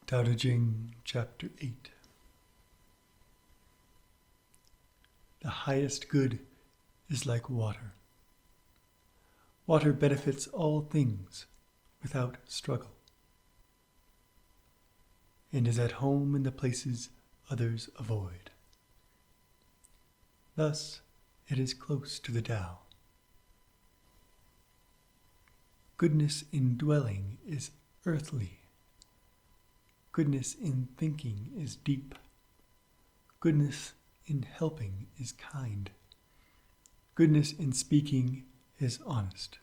DaoDe Jing, Chapter 8. The highest good is like water. Water benefits all things without struggle, and is at home in the places others avoid. Thus, it is close to the Tao. Goodness in dwelling is earthly. Goodness in thinking is deep. Goodness in helping is kind. Goodness in speaking is honest.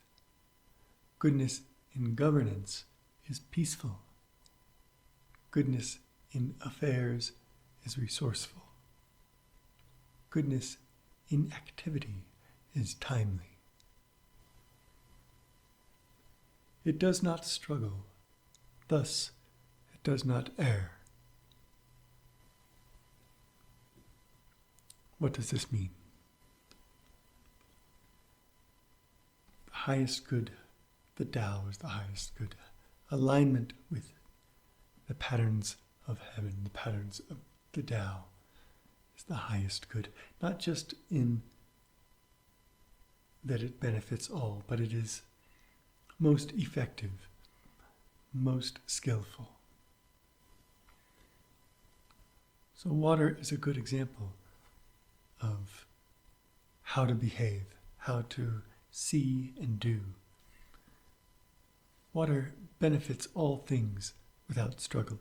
Goodness in governance is peaceful. Goodness in affairs is resourceful. Goodness in activity is timely. It does not struggle, thus it does not err. What does this mean? The highest good, the Tao is the highest good. Alignment with the patterns of heaven, the patterns of the Tao is the highest good. Not just in that it benefits all, but it is most effective, most skillful. So water is a good example of how to behave, how to see and do. Water benefits all things without struggle.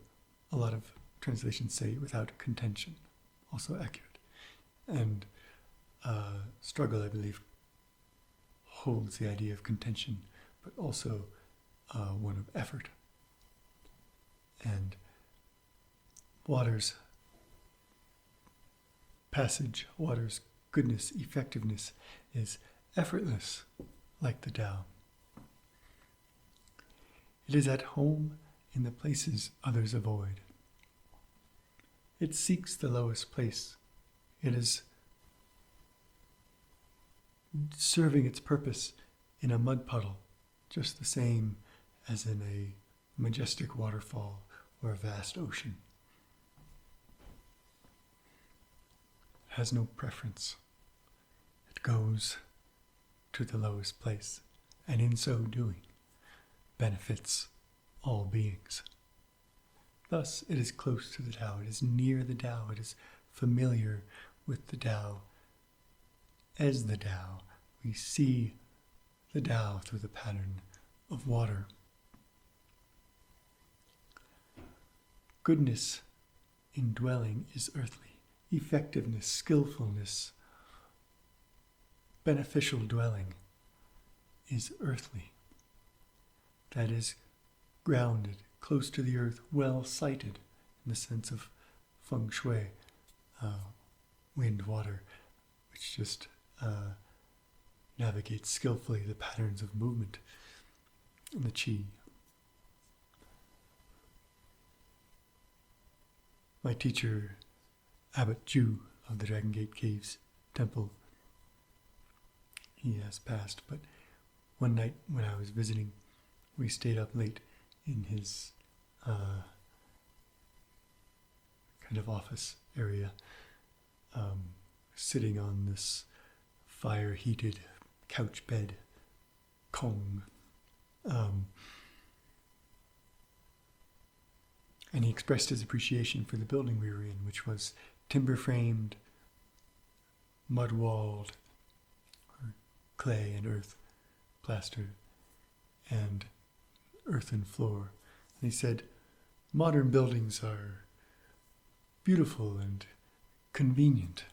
A lot of translations say without contention, also accurate. And struggle, I believe, holds the idea of contention, but also one of effort. And water's passage, water's goodness, effectiveness is effortless, like the Tao. It is at home in the places others avoid. It seeks the lowest place. It is serving its purpose in a mud puddle, just the same as in a majestic waterfall or a vast ocean. It has no preference. It goes to the lowest place, and in so doing, benefits all beings. Thus, it is close to the Tao. It is near the Tao. It is familiar with the Tao. As the Tao, we see the Tao through the pattern of water. Goodness in dwelling is earthly. Effectiveness, skillfulness, beneficial dwelling is earthly. That is grounded, close to the earth, well sighted in the sense of feng shui, wind, water, which just navigates skillfully the patterns of movement in the qi. My teacher, Abbot Ju of the Dragon Gate Caves Temple, he has passed, but one night when I was visiting, we stayed up late in his kind of office area, sitting on this fire-heated couch bed, Kong. And he expressed his appreciation for the building we were in, which was timber-framed, mud-walled, or clay and earth plastered, and earthen floor. And he said, modern buildings are beautiful and convenient,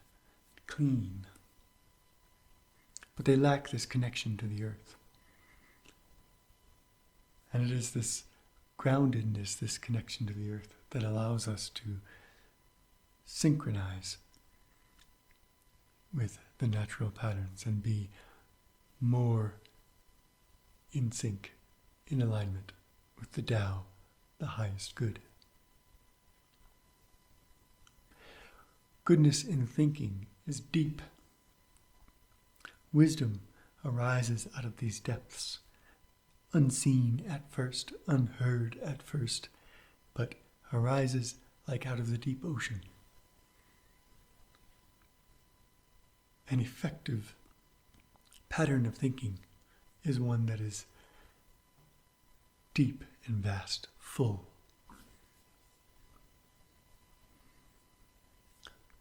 clean, but they lack this connection to the earth. And it is this groundedness, this connection to the earth, that allows us to synchronize with the natural patterns and be more in sync, in alignment with the Tao, the highest good. Goodness in thinking is deep. Wisdom arises out of these depths, unseen at first, unheard at first, but arises like out of the deep ocean. An effective pattern of thinking is one that is deep and vast, full.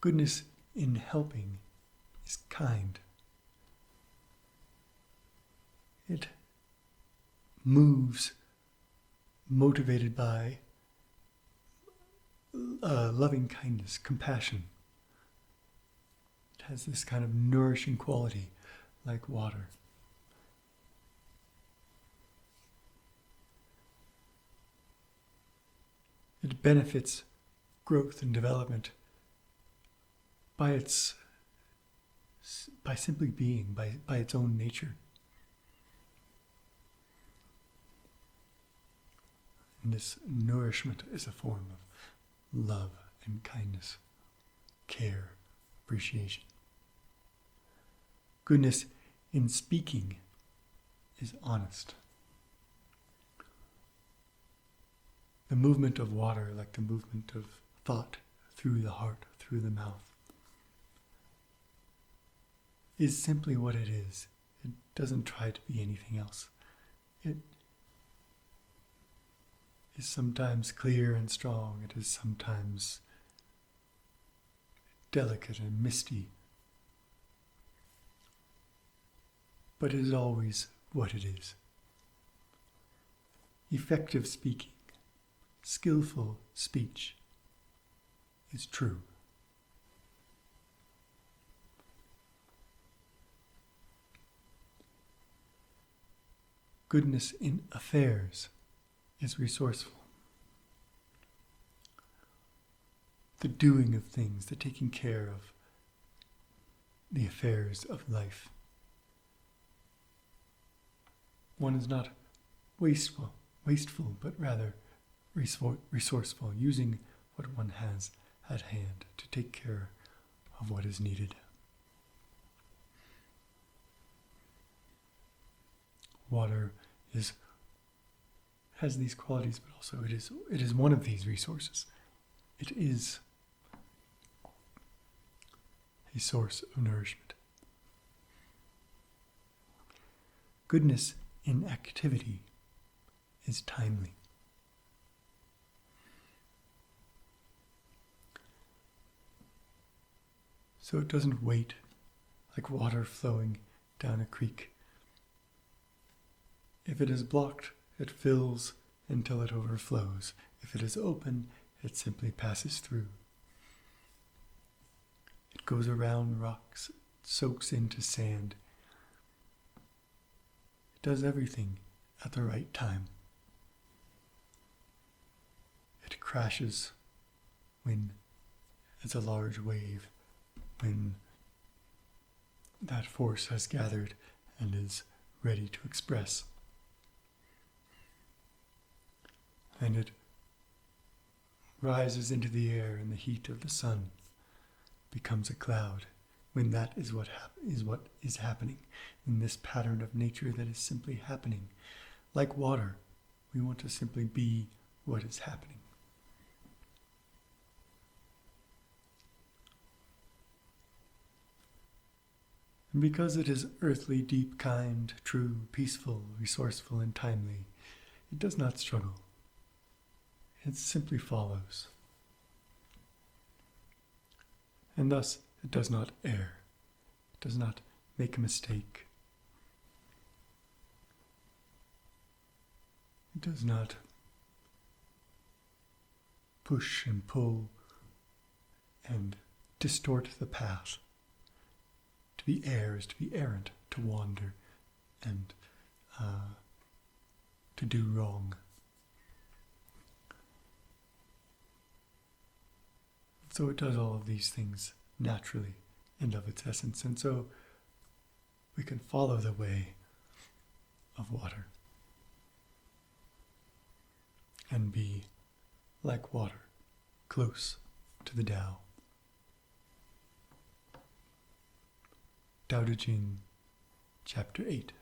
Goodness in helping is kind. It moves motivated by loving kindness, compassion. It has this kind of nourishing quality like water. It benefits growth and development by simply being, by its own nature. And this nourishment is a form of love and kindness, care, appreciation. Goodness in speaking is honest. The movement of water, like the movement of thought through the heart, through the mouth, is simply what it is. It doesn't try to be anything else. It is sometimes clear and strong. It is sometimes delicate and misty. But it is always what it is. Effective speaking, skillful speech is true. Goodness in affairs is resourceful. The doing of things, the taking care of the affairs of life. One is not wasteful, but rather resourceful, using what one has at hand to take care of what is needed. Water has these qualities, but also it is one of these resources. It is a source of nourishment. Goodness in activity is timely. So it doesn't wait like water flowing down a creek. If it is blocked, it fills until it overflows. If it is open, it simply passes through. It goes around rocks, soaks into sand. It does everything at the right time. It crashes when it's a large wave, when that force has gathered and is ready to express. And it rises into the air in the heat of the sun, becomes a cloud, when that is what is happening in this pattern of nature that is simply happening. Like water, we want to simply be what is happening. And because it is earthly, deep, kind, true, peaceful, resourceful, and timely, it does not struggle. It simply follows. And thus, it does not err. It does not make a mistake. It does not push and pull and distort the path. To be err is to be errant, to wander, and to do wrong. So it does all of these things naturally and of its essence. And so we can follow the way of water and be like water, close to the Tao. DaoDe Jing, Chapter 8.